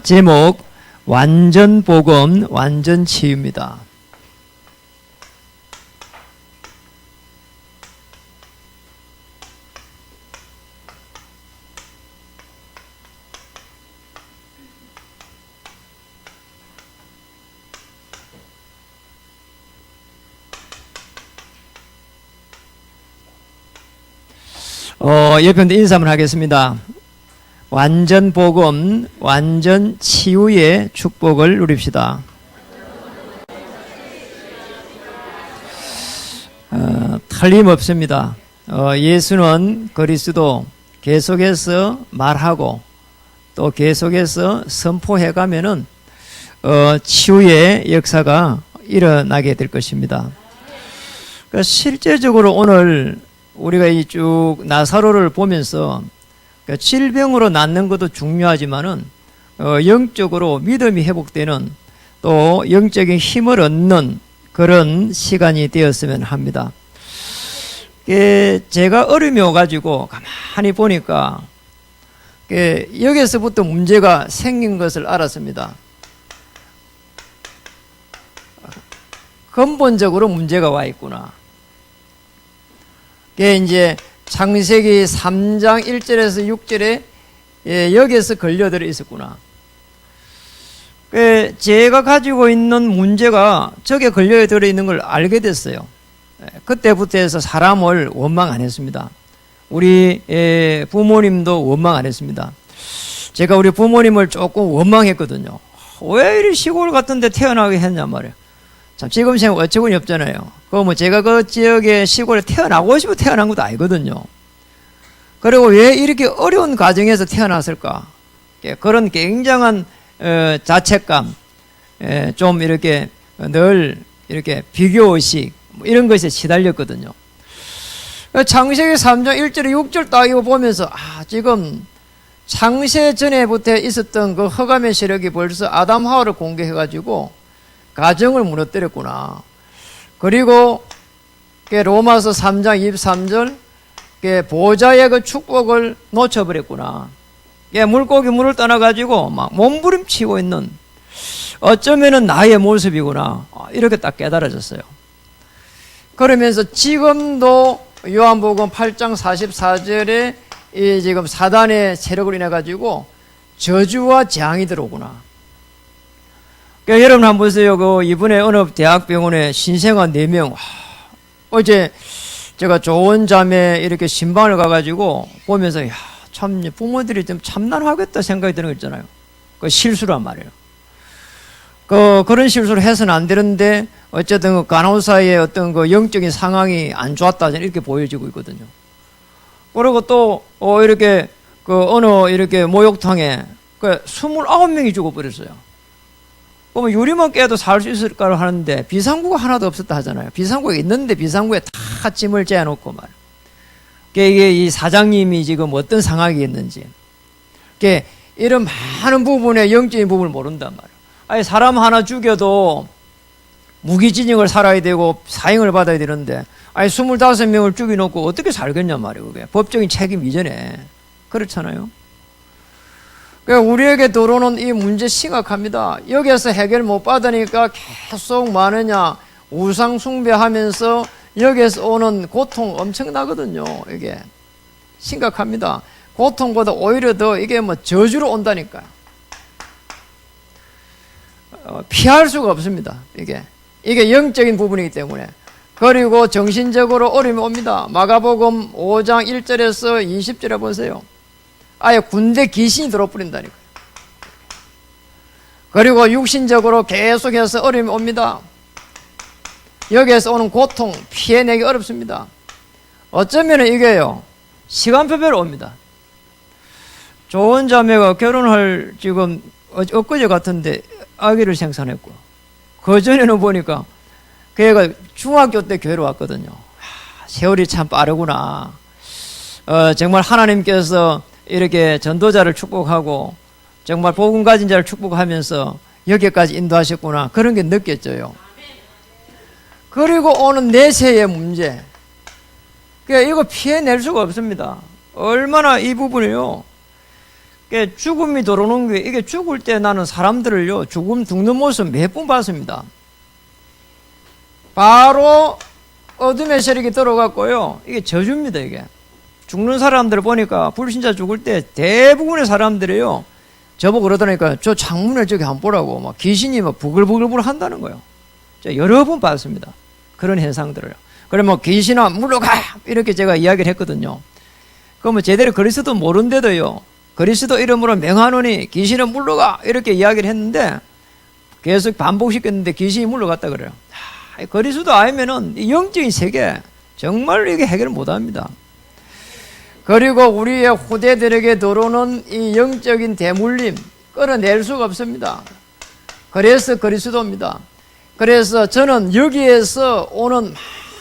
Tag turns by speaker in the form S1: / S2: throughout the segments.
S1: 제목 완전 복음, 완전 치유입니다. 옆편도 인사 한번 하겠습니다. 완전 복음, 완전 치유의 축복을 누립시다. 틀림없습니다. 예수는 그리스도 계속해서 말하고 또 계속해서 선포해 가면은 치유의 역사가 일어나게 될 것입니다. 그러니까 실제적으로 오늘 우리가 이 쭉 나사로를 보면서 질병으로 낫는 것도 중요하지만은 영적으로 믿음이 회복되는 또 영적인 힘을 얻는 그런 시간이 되었으면 합니다. 제가 어려움이 와가지고 가만히 보니까 여기서부터 문제가 생긴 것을 알았습니다. 근본적으로 문제가 와 있구나. 이제 창세기 3장 1절에서 6절에 여기에서 걸려들어 있었구나. 제가 가지고 있는 문제가 저게 걸려들어 있는 걸 알게 됐어요. 그때부터 해서 사람을 원망 안 했습니다. 우리 부모님도 원망 안 했습니다. 제가 우리 부모님을 조금 원망했거든요. 왜 이리 시골 같은 데 태어나게 했냐 말이에요. 참 지금 생각 어처구니 없잖아요. 제가 그 지역의 시골에 태어나고 싶어 태어난 것도 아니거든요. 그리고 왜 이렇게 어려운 가정에서 태어났을까? 그런 굉장한 자책감, 좀 이렇게 늘 이렇게 비교의식 이런 것에 시달렸거든요. 창세기 3장 1절 6절 딱 이거 보면서 지금 창세 전에부터 있었던 그 흑암의 세력이 벌써 아담 하와를 공격해가지고 가정을 무너뜨렸구나. 그리고 로마서 3장 23절 보호자의 그 축복을 놓쳐버렸구나. 물고기 물을 떠나가지고 막 몸부림치고 있는 어쩌면은 나의 모습이구나. 이렇게 딱 깨달아졌어요. 그러면서 지금도 요한복음 8장 44절에 이 지금 사단의 세력을 인해가지고 저주와 재앙이 들어오구나. 여러분 한번 보세요. 이번에 어느 대학병원에 신생아 4명. 어제 제가 좋은 잠에 이렇게 신방을 가가지고 보면서, 참, 부모들이 좀 참난하겠다 생각이 드는 거 있잖아요. 그 실수란 말이에요. 그런 실수를 해서는 안 되는데, 어쨌든 그 간호사의 어떤 그 영적인 상황이 안 좋았다, 이렇게 보여지고 있거든요. 그리고 또, 이렇게, 어느 이렇게 목욕탕에 29명이 죽어버렸어요. 그러면 유리만 깨도 살 수 있을까 하는데 비상구가 하나도 없었다 하잖아요. 비상구가 있는데 비상구에 다 짐을 재놓고 말이에요. 이게 이 사장님이 지금 어떤 상황이겠는지. 이런 많은 부분에 영적인 부분을 모른단 말이에요. 사람 하나 죽여도 무기징역을 살아야 되고 사형을 받아야 되는데 25명을 죽여놓고 어떻게 살겠냐 말이에요. 그게 법적인 책임 이전에. 그렇잖아요. 우리에게 들어오는 이 문제 심각합니다. 여기에서 해결 못 받으니까 계속 마느냐 우상 숭배하면서 여기에서 오는 고통 엄청나거든요. 이게 심각합니다. 고통보다 오히려 더 이게 저주로 온다니까요. 피할 수가 없습니다. 이게 영적인 부분이기 때문에. 그리고 정신적으로 어려움이 옵니다. 마가복음 5장 1절에서 20절에 보세요. 아예 군대 귀신이 들어버린다니까요. 그리고 육신적으로 계속해서 어려움이 옵니다. 여기에서 오는 고통 피해내기 어렵습니다. 어쩌면 이게요 시간표별로 옵니다. 좋은 자매가 결혼할 지금 엊그제 같은데 아기를 생산했고 그전에는 보니까 걔가 중학교 때 교회로 왔거든요. 세월이 참 빠르구나. 정말 하나님께서 이렇게 전도자를 축복하고 정말 복음 가진 자를 축복하면서 여기까지 인도하셨구나. 그런 게 느껴져요. 그리고 오는 내세의 문제. 이거 피해낼 수가 없습니다. 얼마나 이 부분이요. 죽음이 들어오는 게, 이게 죽을 때 나는 사람들을요, 죽는 모습 몇 번 봤습니다. 바로 어둠의 세력이 들어갔고요, 이게 저주입니다. 이게 죽는 사람들을 보니까, 불신자 죽을 때 대부분의 사람들이요, 저보고 그러더라니까, 저 창문을 저기 한번 보라고, 막 귀신이 막 부글부글 한다는 거예요. 제가 여러 번 봤습니다. 그런 현상들을. 그러면 귀신아 물러가! 이렇게 제가 이야기를 했거든요. 그러면 제대로 그리스도 모른데도요, 그리스도 이름으로 명하노니 귀신은 물러가! 이렇게 이야기를 했는데, 계속 반복시켰는데 귀신이 물러갔다 그래요. 그리스도 알면은 이 영적인 세계, 정말 이게 해결을 못 합니다. 그리고 우리의 후대들에게 들어오는 이 영적인 대물림, 끌어낼 수가 없습니다. 그래서 그리스도입니다. 그래서 저는 여기에서 오는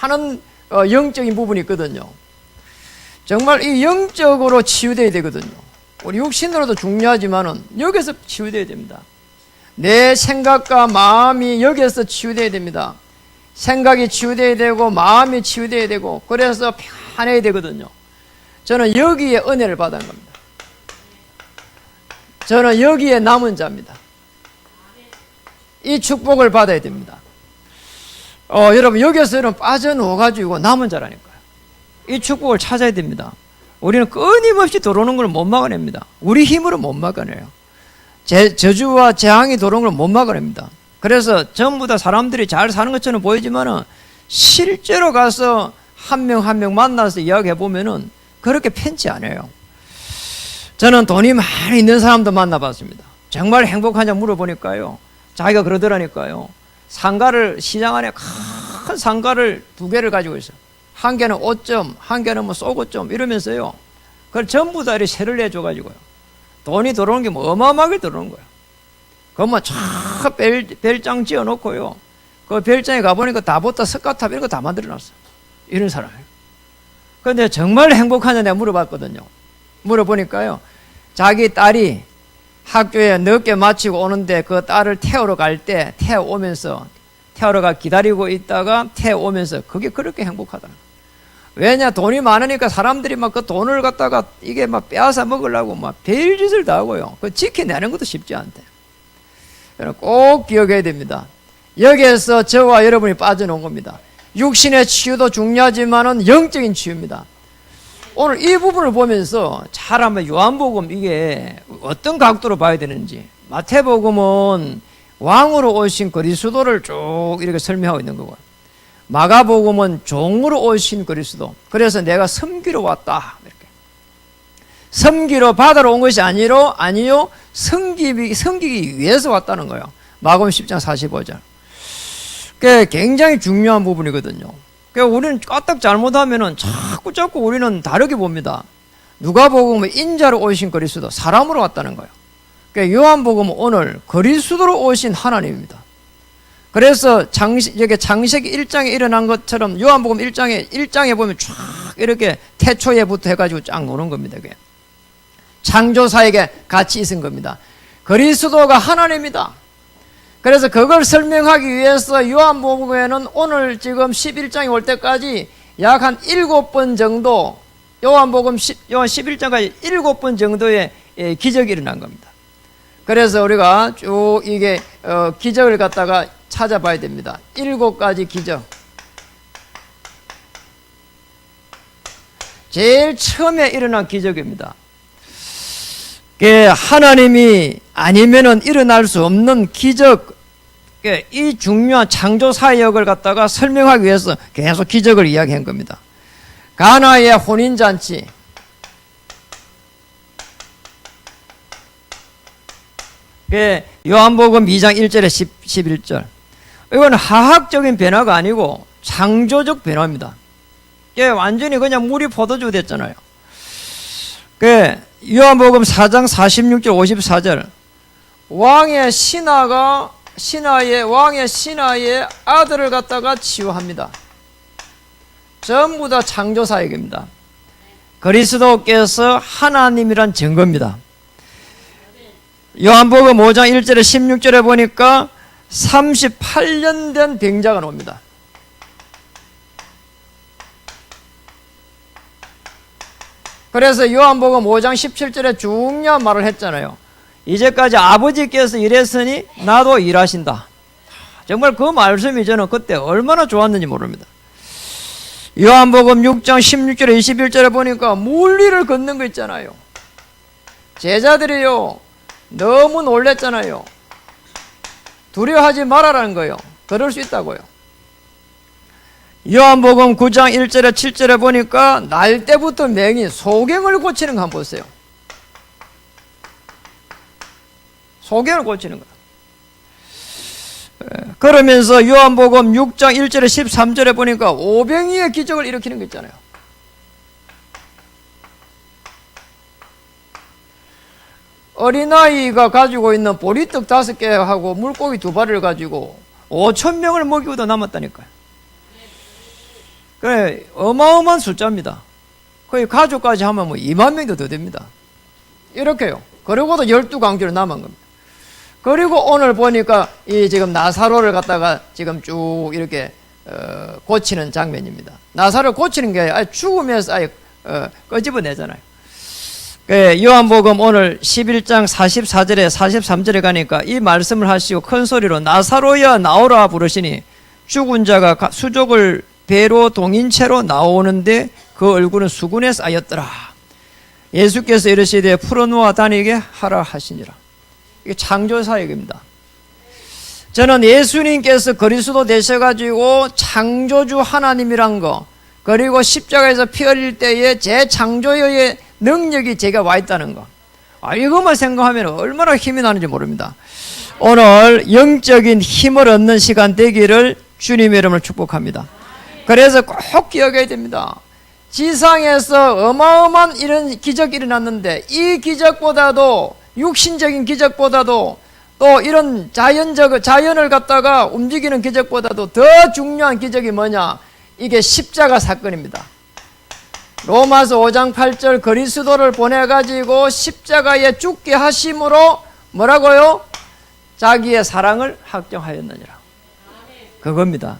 S1: 많은 영적인 부분이 있거든요. 정말 이 영적으로 치유되어야 되거든요. 우리 육신으로도 중요하지만은 여기서 치유되어야 됩니다. 내 생각과 마음이 여기에서 치유되어야 됩니다. 생각이 치유되어야 되고 마음이 치유되어야 되고, 그래서 평안해야 되거든요. 저는 여기에 은혜를 받은 겁니다. 저는 여기에 남은 자입니다. 이 축복을 받아야 됩니다. 여러분, 여기서는 빠져나와가지고 남은 자라니까요. 이 축복을 찾아야 됩니다. 우리는 끊임없이 들어오는 걸 못 막아냅니다. 우리 힘으로 못 막아내요. 저주와 재앙이 들어오는 걸 못 막아냅니다. 그래서 전부 다 사람들이 잘 사는 것처럼 보이지만은, 실제로 가서 한 명 한 명 만나서 이야기해 보면은 그렇게 편치 않아요. 저는 돈이 많이 있는 사람도 만나봤습니다. 정말 행복하냐 물어보니까요, 자기가 그러더라니까요, 상가를, 시장 안에 큰 상가를 2개를 가지고 있어요. 한 개는 옷점, 한 개는 뭐 속옷점 이러면서요, 그걸 전부 다 이렇게 세를 내줘가지고요, 돈이 들어오는 게 뭐 어마어마하게 들어오는 거예요. 그것만 쫙 별장 지어놓고요, 그 별장에 가보니까 다보타 석가탑 이런 거 다 만들어놨어요. 이런 사람이에요. 그런데 정말 행복하냐 내가 물어봤거든요. 물어보니까요, 자기 딸이 학교에 늦게 마치고 오는데 그 딸을 태우러 갈 때 태우러 가 기다리고 있다가 태우면서 그게 그렇게 행복하다는 거예요. 왜냐, 돈이 많으니까 사람들이 막 그 돈을 갖다가 이게 막 빼앗아 먹으려고 막 별짓을 다 하고요, 그 지켜내는 것도 쉽지 않대요. 꼭 기억해야 됩니다. 여기에서 저와 여러분이 빠져나온 겁니다. 육신의 치유도 중요하지만은 영적인 치유입니다. 오늘 이 부분을 보면서 잘 한번 요한복음 이게 어떤 각도로 봐야 되는지, 마태복음은 왕으로 오신 그리스도를 쭉 이렇게 설명하고 있는 거고, 마가복음은 종으로 오신 그리스도, 그래서 내가 섬기러 왔다, 이렇게. 섬기러 바다로 온 것이 아니요 섬기기 위해서 왔다는 거예요. 마가복음 10장 45절. 그게 굉장히 중요한 부분이거든요. 그러니까 우리는 까딱 잘못하면은 자꾸 우리는 다르게 봅니다. 누가복음은 인자로 오신 그리스도, 사람으로 왔다는 거예요. 그러니까 요한복음은 오늘 그리스도로 오신 하나님입니다. 그래서 여기 창세기 1장에 일어난 것처럼 요한복음 1장에 보면 쫙 이렇게 태초에부터 해가지고 쫙 노는 겁니다. 그게 창조사에게 같이 있은 겁니다. 그리스도가 하나님이다. 그래서 그걸 설명하기 위해서 요한복음에는 오늘 지금 11장에 올 때까지 약 한 7번 정도, 요한 11장까지 7번 정도의 기적이 일어난 겁니다. 그래서 우리가 쭉 이게 기적을 갖다가 찾아봐야 됩니다. 7가지 기적. 제일 처음에 일어난 기적입니다. 하나님이 아니면은 일어날 수 없는 기적, 이 중요한 창조 사역을 갖다가 설명하기 위해서 계속 기적을 이야기한 겁니다. 가나의 혼인잔치, 요한복음 2장 1절에 11절. 이건 화학적인 변화가 아니고 창조적 변화입니다. 완전히 그냥 물이 포도주 됐잖아요. 요한복음 4장 46절 54절. 왕의 신하의 아들을 갖다가 치유합니다. 전부 다 창조 사역입니다. 그리스도께서 하나님이란 증거입니다. 요한복음 5장 1절에 16절에 보니까 38년 된 병자가 나옵니다. 그래서 요한복음 5장 17절에 중요한 말을 했잖아요. 이제까지 아버지께서 일했으니 나도 일하신다. 정말 그 말씀이 저는 그때 얼마나 좋았는지 모릅니다. 요한복음 6장 16절에 21절에 보니까 물리를 걷는 거 있잖아요. 제자들이요 너무 놀랬잖아요. 두려워하지 말아라는 거예요. 그럴 수 있다고요. 요한복음 9장 1절에 7절에 보니까 날 때부터 맹인 소경을 고치는 거 한번 보세요. 소경을 고치는 거. 그러면서 요한복음 6장 1절에 13절에 보니까 오병이의 기적을 일으키는 거 있잖아요. 어린아이가 가지고 있는 보리떡 5개하고 물고기 2발을 가지고 5,000명을 먹이고도 남았다니까요. 그래, 어마어마한 숫자입니다. 거의 가족까지 하면 뭐 2만 명도 더 됩니다. 이렇게요. 그리고도 12강조로 남은 겁니다. 그리고 오늘 보니까 이 지금 나사로를 갖다가 지금 쭉 이렇게 고치는 장면입니다. 나사로 고치는 게 아예 죽으면서 아예 끄집어내잖아요. 요한복음 오늘 11장 44절에 43절에 가니까 이 말씀을 하시고 큰 소리로 나사로야 나오라 부르시니 죽은 자가 수족을 배로 동인채로 나오는데 그 얼굴은 수군에 쌓였더라. 예수께서 이르시되 풀어놓아 다니게 하라 하시니라. 이게 창조사역입니다. 저는 예수님께서 그리스도 되셔가지고 창조주 하나님이란 거, 그리고 십자가에서 피 흘릴 때에 재창조의 능력이 제가 와 있다는 거, 이것만 생각하면 얼마나 힘이 나는지 모릅니다. 오늘 영적인 힘을 얻는 시간 되기를 주님의 이름으로 축복합니다. 그래서 꼭 기억해야 됩니다. 지상에서 어마어마한 이런 기적이 일어났는데 이 기적보다도 육신적인 기적보다도 또 이런 자연을 갖다가 움직이는 기적보다도 더 중요한 기적이 뭐냐? 이게 십자가 사건입니다. 로마서 5장 8절 그리스도를 보내가지고 십자가에 죽게 하심으로 뭐라고요? 자기의 사랑을 확정하였느니라. 그겁니다.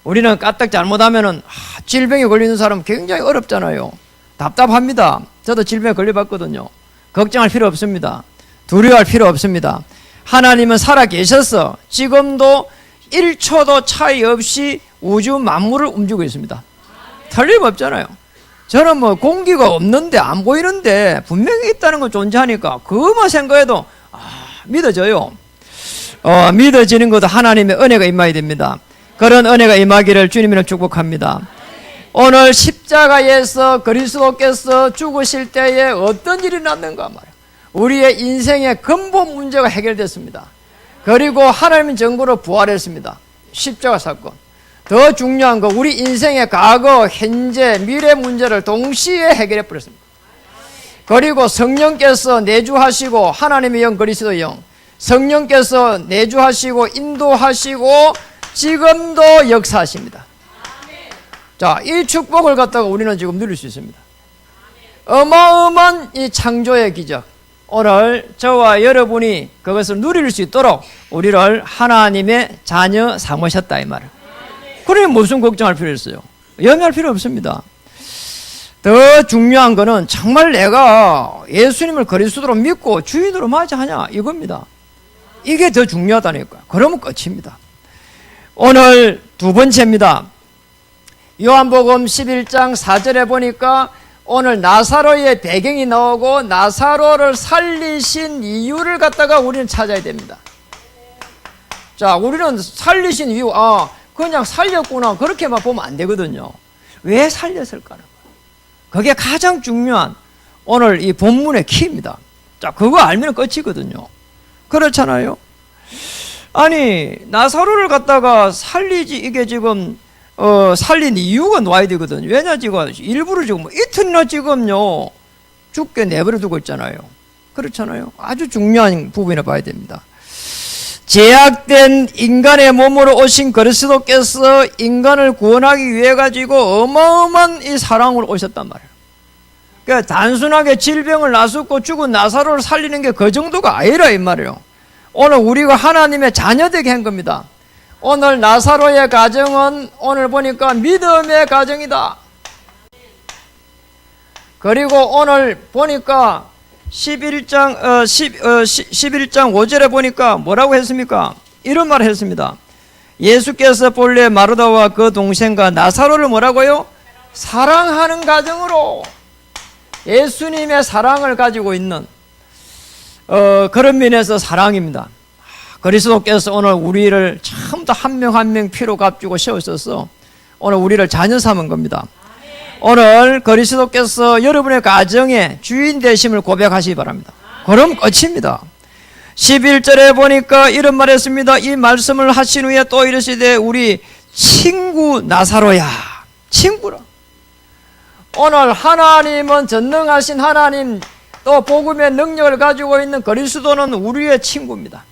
S1: 우리는 까딱 잘못하면은 질병에 걸리는 사람 굉장히 어렵잖아요. 답답합니다. 저도 질병에 걸려봤거든요. 걱정할 필요 없습니다. 두려워할 필요 없습니다. 하나님은 살아계셔서 지금도 1초도 차이 없이 우주 만물을 움직이고 있습니다. 틀림없잖아요. 저는 뭐 공기가 없는데 안 보이는데 분명히 있다는 걸 존재하니까 그것만 생각해도 믿어져요. 믿어지는 것도 하나님의 은혜가 임하게 됩니다. 그런 은혜가 임하기를 주님으로 축복합니다. 오늘 십자가에서 그리스도께서 죽으실 때에 어떤 일이 났는가 말이에요. 우리의 인생의 근본 문제가 해결됐습니다. 그리고 하나님의 정부로 부활했습니다. 십자가 사건. 더 중요한 거 우리 인생의 과거, 현재, 미래 문제를 동시에 해결해 버렸습니다. 그리고 성령께서 내주하시고 하나님의 영 그리스도의 영 성령께서 내주하시고 인도하시고 지금도 역사하십니다. 자, 이 축복을 갖다가 우리는 지금 누릴 수 있습니다. 어마어마한 이 창조의 기적, 오늘 저와 여러분이 그것을 누릴 수 있도록 우리를 하나님의 자녀 삼으셨다 이 말을. 그러니 무슨 걱정할 필요 있어요? 염려할 필요 없습니다. 더 중요한 거는 정말 내가 예수님을 그리스도로 믿고 주인으로 맞이하냐 이겁니다. 이게 더 중요하다니까요. 그러면 끝입니다. 오늘 두 번째입니다. 요한복음 11장 4절에 보니까 오늘 나사로의 배경이 나오고 나사로를 살리신 이유를 갖다가 우리는 찾아야 됩니다. 자, 우리는 살리신 이유, 그냥 살렸구나 그렇게만 보면 안 되거든요. 왜 살렸을까는 거예요. 그게 가장 중요한 오늘 이 본문의 키입니다. 자, 그거 알면 끝이거든요. 그렇잖아요. 아니 나사로를 갖다가 살리지 이게 지금 살린 이유가 나와야 되거든요. 왜냐 지금 일부러 지금 이틀이나 지금요 죽게 내버려 두고 있잖아요. 그렇잖아요. 아주 중요한 부분이라 봐야 됩니다. 제약된 인간의 몸으로 오신 그리스도께서 인간을 구원하기 위해 가지고 어마어마한 이 사랑으로 오셨단 말이에요. 그러니까 단순하게 질병을 나섰고 죽은 나사로를 살리는 게 그 정도가 아니라 이 말이에요. 오늘 우리가 하나님의 자녀되게 한 겁니다. 오늘 나사로의 가정은 오늘 보니까 믿음의 가정이다. 그리고 오늘 보니까 11장 5절에 보니까 뭐라고 했습니까? 이런 말을 했습니다. 예수께서 본래 마르다와 그 동생과 나사로를 뭐라고요? 사랑하는 가정으로 예수님의 사랑을 가지고 있는 그런 면에서 사랑입니다. 그리스도께서 오늘 우리를 처음부터 한 명 한 명 피로 값주고 세우셔서 오늘 우리를 자녀 삼은 겁니다. 오늘 그리스도께서 여러분의 가정의 주인 되심을 고백하시기 바랍니다. 그럼 끝입니다. 11절에 보니까 이런 말 했습니다. 이 말씀을 하신 후에 또 이르시되 우리 친구 나사로야. 친구라. 오늘 하나님은 전능하신 하나님, 또 복음의 능력을 가지고 있는 그리스도는 우리의 친구입니다.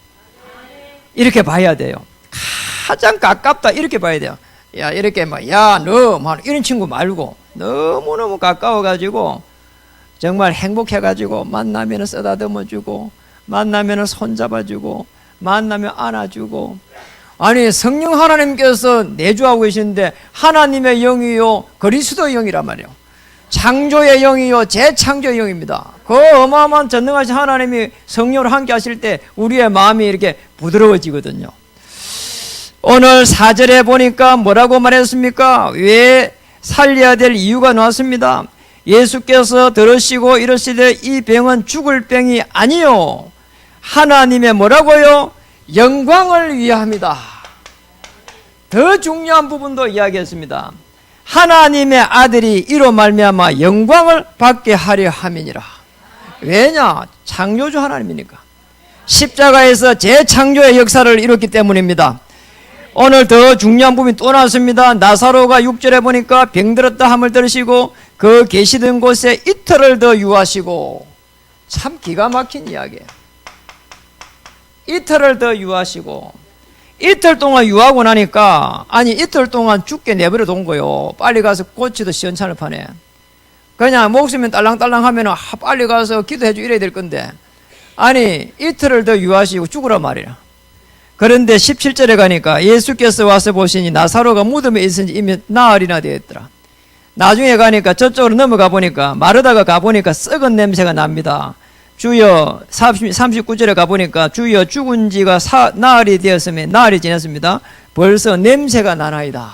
S1: 이렇게 봐야 돼요. 가장 가깝다 이렇게 봐야 돼요. 야, 이렇게 너 이런 친구 말고 너무너무 가까워가지고 정말 행복해가지고 만나면 쓰다듬어주고 만나면 손잡아주고 만나면 안아주고. 아니, 성령 하나님께서 내주하고 계시는데 하나님의 영이요 그리스도의 영이란 말이에요. 창조의 영이요 재창조의 영입니다. 그 어마어마한 전능하신 하나님이 성령으로 함께 하실 때 우리의 마음이 이렇게 부드러워지거든요. 오늘 4절에 보니까 뭐라고 말했습니까? 왜 살려야 될 이유가 나왔습니다. 예수께서 들으시고 이르시되 이 병은 죽을 병이 아니요 하나님의 뭐라고요? 영광을 위함이다. 더 중요한 부분도 이야기했습니다. 하나님의 아들이 이로 말미암아 영광을 받게 하려 함이니라. 왜냐? 창조주 하나님이니까. 십자가에서 재창조의 역사를 이뤘기 때문입니다. 오늘 더 중요한 부분이 또 나왔습니다. 나사로가 6절에 보니까 병들었다 함을 들으시고 그 계시던 곳에 이틀을 더 유하시고. 참 기가 막힌 이야기예요. 이틀을 더 유하시고. 이틀 동안 유하고 나니까 이틀 동안 죽게 내버려 둔 거요. 빨리 가서 고치도 시원찮을 판에. 그냥 목숨이 딸랑딸랑 하면 빨리 가서 기도해주고 이래야 될 건데 이틀을 더 유하시고 죽으라 말이야. 그런데 17절에 가니까 예수께서 와서 보시니 나사로가 무덤에 있은지 이미 나흘이나 되었더라. 나중에 가니까 저쪽으로 넘어가 보니까 마르다가 가보니까 썩은 냄새가 납니다. 주여 39절에 가보니까 주여 죽은 지가 나흘이 되었으면 나흘이 지났습니다. 벌써 냄새가 나나이다.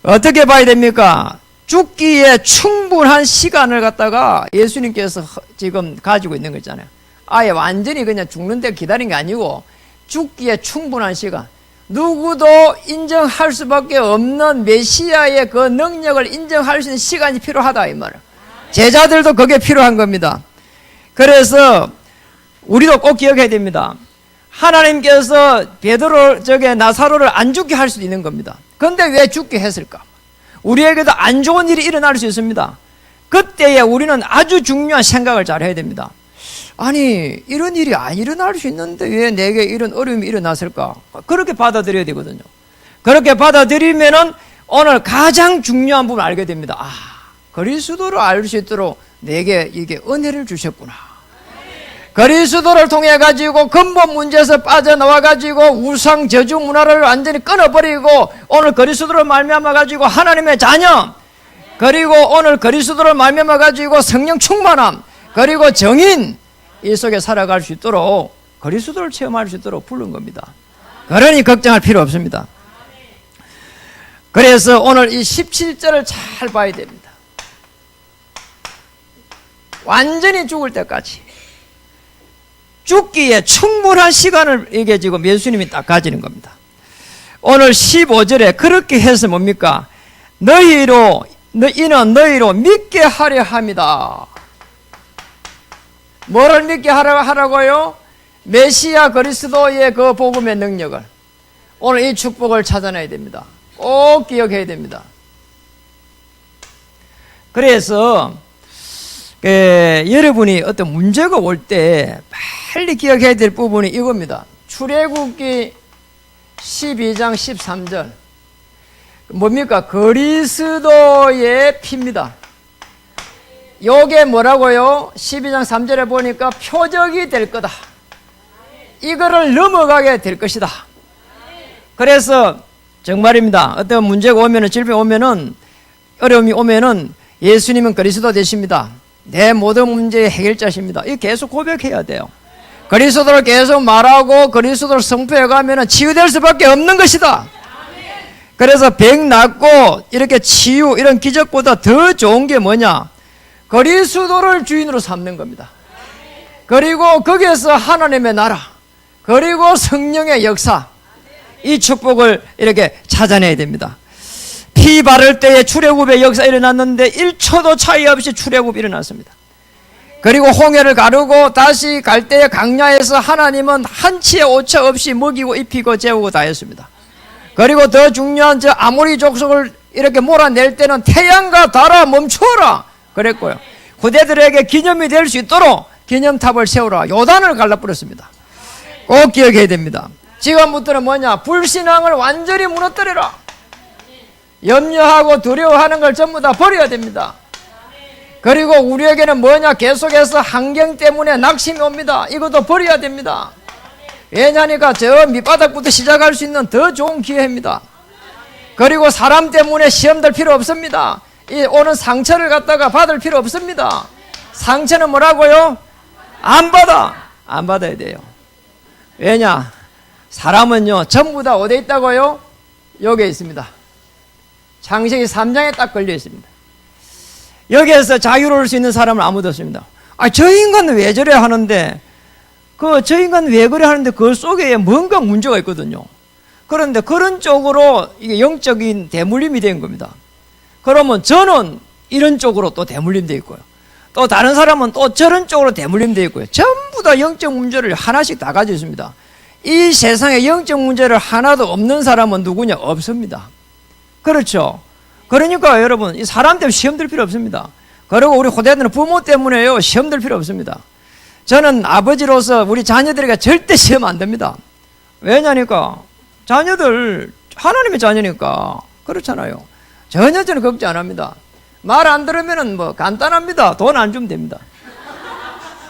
S1: 어떻게 봐야 됩니까? 죽기에 충분한 시간을 갖다가 예수님께서 지금 가지고 있는 거 있잖아요. 아예 완전히 그냥 죽는 데 기다린 게 아니고 죽기에 충분한 시간. 누구도 인정할 수밖에 없는 메시아의 그 능력을 인정할 수 있는 시간이 필요하다 이 말이에요. 제자들도 그게 필요한 겁니다. 그래서 우리도 꼭 기억해야 됩니다. 하나님께서 나사로를 안 죽게 할 수도 있는 겁니다. 그런데 왜 죽게 했을까? 우리에게도 안 좋은 일이 일어날 수 있습니다. 그때에 우리는 아주 중요한 생각을 잘 해야 됩니다. 이런 일이 안 일어날 수 있는데 왜 내게 이런 어려움이 일어났을까? 그렇게 받아들여야 되거든요. 그렇게 받아들이면은 오늘 가장 중요한 부분을 알게 됩니다. 그리스도를 알 수 있도록 내게 이게 은혜를 주셨구나. 그리스도를 통해 가지고 근본 문제에서 빠져나와 가지고 우상 저주 문화를 완전히 끊어버리고 오늘 그리스도를 말미암아 가지고 하나님의 자녀, 그리고 오늘 그리스도를 말미암아 가지고 성령 충만함, 그리고 정인 이 속에 살아갈 수 있도록 그리스도를 체험할 수 있도록 부른 겁니다. 그러니 걱정할 필요 없습니다. 그래서 오늘 이 17절을 잘 봐야 됩니다. 완전히 죽을 때까지 죽기에 충분한 시간을 이게 지금 예수님이 딱 가지는 겁니다. 오늘 15절에 그렇게 해서 뭡니까? 이는 너희로 믿게 하려 합니다. 뭐를 믿게 하라고요? 메시아 그리스도의 그 복음의 능력을. 오늘 이 축복을 찾아내야 됩니다. 꼭 기억해야 됩니다. 그래서 여러분이 어떤 문제가 올 때 빨리 기억해야 될 부분이 이겁니다. 출애굽기 12장 13절 뭡니까? 그리스도의 피입니다. 요게 뭐라고요? 12장 3절에 보니까 표적이 될 거다. 이거를 넘어가게 될 것이다. 그래서 정말입니다. 어떤 문제가 오면은, 질병이 오면은, 어려움이 오면은 예수님은 그리스도 되십니다. 내 모든 문제의 해결자십니다. 이거 계속 고백해야 돼요. 그리스도를 계속 말하고 그리스도를 선포해 가면 치유될 수밖에 없는 것이다. 그래서 병 낫고 이렇게 치유 이런 기적보다 더 좋은 게 뭐냐? 그리스도를 주인으로 삼는 겁니다. 그리고 거기에서 하나님의 나라, 그리고 성령의 역사, 이 축복을 이렇게 찾아내야 됩니다. 피 바를 때에 출애굽의 역사 일어났는데 1초도 차이 없이 출애굽이 일어났습니다. 그리고 홍해를 가르고 다시 갈 때에 강야에서 하나님은 한치의 오차 없이 먹이고 입히고 재우고 다 했습니다. 그리고 더 중요한 저 아모리 족속을 이렇게 몰아낼 때는 태양과 달아 멈춰라 그랬고요. 그대들에게 기념이 될 수 있도록 기념탑을 세우라, 요단을 갈라버렸습니다. 꼭 기억해야 됩니다. 지금부터는 뭐냐? 불신앙을 완전히 무너뜨려라. 염려하고 두려워하는 걸 전부 다 버려야 됩니다. 그리고 우리에게는 뭐냐? 계속해서 환경 때문에 낙심이 옵니다. 이것도 버려야 됩니다. 왜냐니까 저 밑바닥부터 시작할 수 있는 더 좋은 기회입니다. 그리고 사람 때문에 시험될 필요 없습니다. 이 오는 상처를 갖다가 받을 필요 없습니다. 상처는 뭐라고요? 안 받아야 돼요. 왜냐? 사람은요 전부 다 어디에 있다고요? 여기에 있습니다. 창세기 3장에 딱 걸려 있습니다. 여기에서 자유로울 수 있는 사람은 아무도 없습니다. 저 인간은 왜 저래 하는데, 저 인간은 왜 그래 하는데 그 속에 뭔가 문제가 있거든요. 그런데 그런 쪽으로 이게 영적인 대물림이 된 겁니다. 그러면 저는 이런 쪽으로 또 대물림되어 있고요. 또 다른 사람은 또 저런 쪽으로 대물림되어 있고요. 전부 다 영적 문제를 하나씩 다 가지고 있습니다. 이 세상에 영적 문제를 하나도 없는 사람은 누구냐? 없습니다. 그렇죠? 그러니까 여러분, 이 사람 때문에 시험 들 필요 없습니다. 그리고 우리 후대들은 부모 때문에요 시험 들 필요 없습니다. 저는 아버지로서 우리 자녀들에게 절대 시험 안 됩니다. 왜냐니까 자녀들 하나님의 자녀니까. 그렇잖아요. 전혀 저는 걱정 안 합니다. 말 안 들으면은 뭐 간단합니다. 돈 안 주면 됩니다.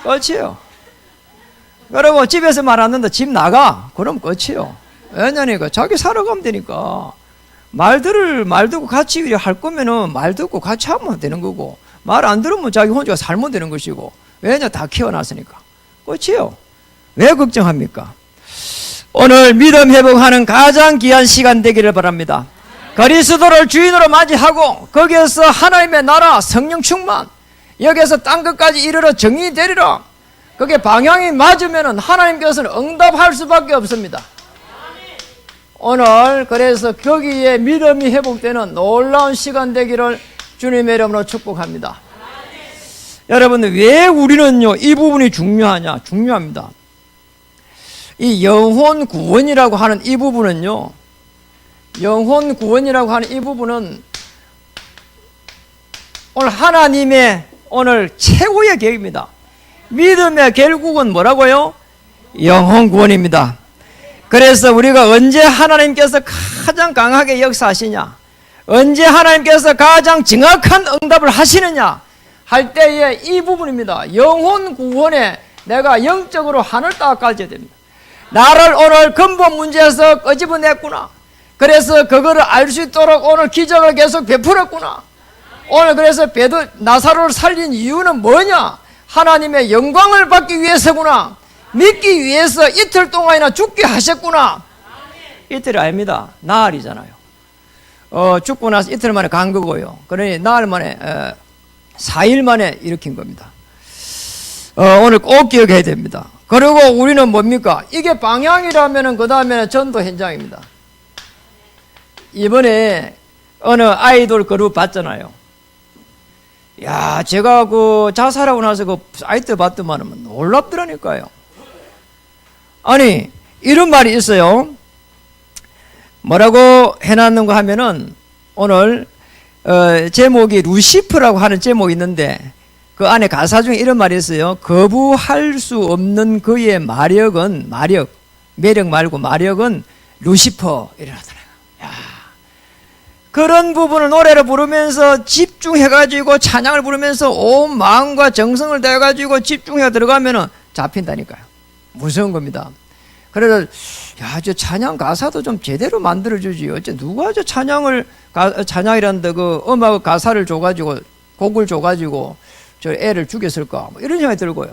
S1: 끝이에요. 그리고 집에서 말 안 듣는다 집 나가 그럼 끝이에요. 왜냐니까 자기 살아가면 되니까. 말 듣고 같이 할 거면은 말 듣고 같이 하면 되는 거고, 말 안 들으면 자기 혼자 살면 되는 것이고. 왜냐? 다 키워놨으니까. 끝이에요. 왜 걱정합니까? 오늘 믿음 회복하는 가장 귀한 시간 되기를 바랍니다. 그리스도를 주인으로 맞이하고 거기에서 하나님의 나라 성령 충만, 여기에서 땅 끝까지 이르러 정의 되리라. 그게 방향이 맞으면 하나님께서는 응답할 수밖에 없습니다. 오늘 그래서 거기에 믿음이 회복되는 놀라운 시간 되기를 주님의 이름으로 축복합니다. 여러분, 왜 우리는요 이 부분이 중요하냐? 중요합니다. 이 영혼 구원이라고 하는 이 부분은요, 영혼 구원이라고 하는 이 부분은 오늘 하나님의 오늘 최고의 계획입니다. 믿음의 결국은 뭐라고요? 영혼 구원입니다. 그래서 우리가 언제 하나님께서 가장 강하게 역사하시냐, 언제 하나님께서 가장 정확한 응답을 하시느냐 할 때에 이 부분입니다. 영혼 구원에 내가 영적으로 하늘 닦아져야 됩니다. 나를 오늘 근본 문제에서 끄집어냈구나. 그래서 그거를 알 수 있도록 오늘 기적을 계속 베풀었구나. 오늘 그래서 나사로를 살린 이유는 뭐냐? 하나님의 영광을 받기 위해서구나. 믿기 위해서 이틀 동안이나 죽게 하셨구나. 이틀이 아닙니다. 나흘이잖아요. 죽고 나서 이틀 만에 간 거고요. 그러니 나흘 만에 4일 만에 일으킨 겁니다. 오늘 꼭 기억해야 됩니다. 그리고 우리는 뭡니까? 이게 방향이라면은 그 다음에는 전도 현장입니다. 이번에 어느 아이돌 그룹 봤잖아요. 야, 제가 그 자살하고 나서 그 사이트 봤더만은 놀랍더라니까요. 아니, 이런 말이 있어요. 뭐라고 해놨는가 하면은 오늘 제목이 루시퍼라고 하는 제목이 있는데 그 안에 가사 중에 이런 말이 있어요. 거부할 수 없는 그의 마력은 매력 말고 마력은 루시퍼 이러더라고요. 야, 그런 부분을 노래를 부르면서 집중해가지고 찬양을 부르면서 온 마음과 정성을 다해가지고 집중해 들어가면은 잡힌다니까요. 무서운 겁니다. 그래서 야, 저 찬양 가사도 좀 제대로 만들어주지. 어째 누가 저 찬양이란데 그 음악 가사를 줘가지고 곡을 줘가지고 저 애를 죽였을까? 뭐 이런 생각이 들고요.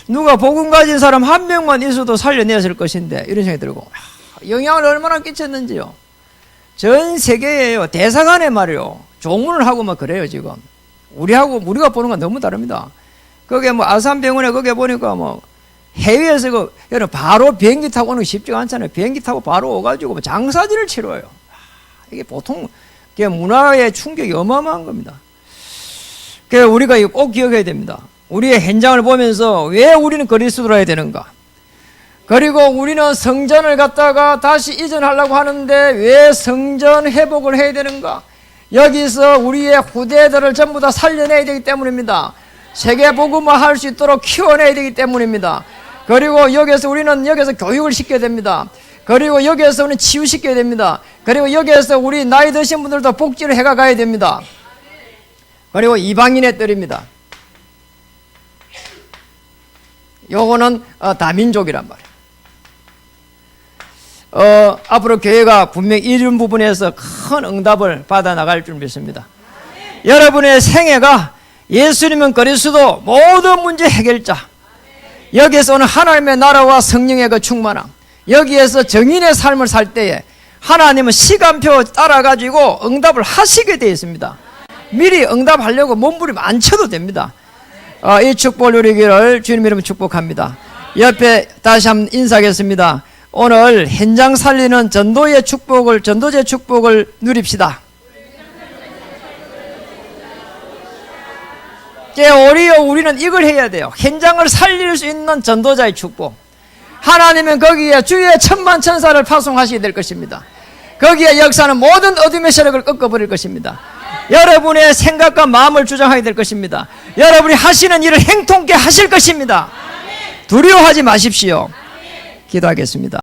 S1: 누가 복음 가진 사람 한 명만 있어도 살려냈을 것인데 이런 생각이 들고 영향을 얼마나 끼쳤는지요. 전 세계에요 대사관에 말이요 조문을 하고 막 그래요. 지금 우리가 보는 건 너무 다릅니다. 거기에 뭐 아산병원에 거기에 보니까 뭐 해외에서 바로 비행기 타고 오는 게 쉽지가 않잖아요. 비행기 타고 바로 오가지고 뭐 장사진을 치러요. 이게 보통 문화의 충격이 어마어마한 겁니다. 그래서 우리가 이거 꼭 기억해야 됩니다. 우리의 현장을 보면서 왜 우리는 그리스도로 해야 되는가? 그리고 우리는 성전을 갖다가 다시 이전하려고 하는데 왜 성전 회복을 해야 되는가? 여기서 우리의 후대들을 전부 다 살려내야 되기 때문입니다. 세계복음화 할 수 있도록 키워내야 되기 때문입니다. 그리고 우리는 여기서 교육을 시켜야 됩니다. 그리고 여기에서 우리는 치유시켜야 됩니다. 그리고 여기에서 우리 나이 드신 분들도 복지를 해가 가야 됩니다. 그리고 이방인의 뜰입니다. 요거는 다민족이란 말이에요. 앞으로 교회가 분명히 이런 부분에서 큰 응답을 받아 나갈 줄 믿습니다. 여러분의 생애가 예수님은 그리스도 모든 문제 해결자, 여기에서 오는 하나님의 나라와 성령의 그 충만함, 여기에서 정인의 삶을 살 때에 하나님은 시간표 따라가지고 응답을 하시게 되어 있습니다. 미리 응답하려고 몸부림 안 쳐도 됩니다. 이 축복을 누리기를 주님 이름으로 축복합니다. 옆에 다시 한번 인사하겠습니다. 오늘 현장 살리는 전도제의 축복을 누립시다. 우리는 이걸 해야 돼요. 현장을 살릴 수 있는 전도자의 축복. 하나님은 거기에 주의 천만천사를 파송하시게 될 것입니다. 거기에 역사는 모든 어둠의 세력을 꺾어버릴 것입니다. 여러분의 생각과 마음을 주장하게 될 것입니다. 여러분이 하시는 일을 행통케 하실 것입니다. 두려워하지 마십시오. 기도하겠습니다.